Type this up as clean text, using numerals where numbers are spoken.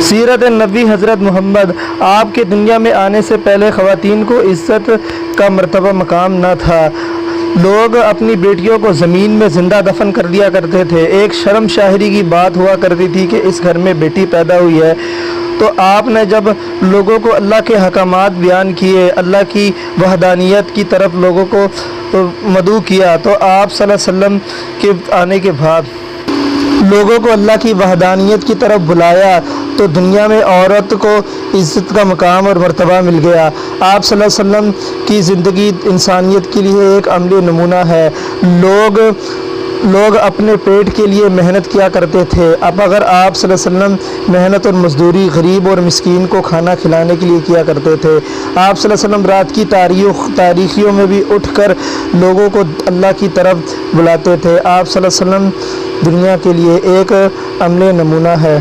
سیرت نبی حضرت محمد، آپ کے دنیا میں آنے سے پہلے خواتین کو عزت کا مرتبہ مقام نہ تھا۔ لوگ اپنی بیٹیوں کو زمین میں زندہ دفن کر دیا کرتے تھے۔ ایک شرم شاہری کی بات ہوا کرتی تھی کہ اس گھر میں بیٹی پیدا ہوئی ہے، تو آپ نے جب لوگوں کو اللہ کے حکامات بیان کیے، اللہ کی وحدانیت کی طرف لوگوں کو مدعو کیا، تو آپ صلی اللہ علیہ وسلم کے آنے کے بعد لوگوں کو اللہ کی وحدانیت کی طرف بلایا، تو دنیا میں عورت کو عزت کا مقام اور مرتبہ مل گیا۔ آپ صلی اللہ علیہ وسلم کی زندگی انسانیت کے لیے ایک عملی نمونہ ہے۔ لوگ اپنے پیٹ کے لیے محنت کیا کرتے تھے، اب اگر آپ صلی اللہ علیہ وسلم محنت اور مزدوری غریب اور مسکین کو کھانا کھلانے کے لیے کیا کرتے تھے۔ آپ صلی اللہ علیہ وسلم رات کی تاریخیوں میں بھی اٹھ کر لوگوں کو اللہ کی طرف بلاتے تھے۔ آپ صلی اللہ علیہ وسلم دنیا کے لیے ایک عملی نمونہ ہے۔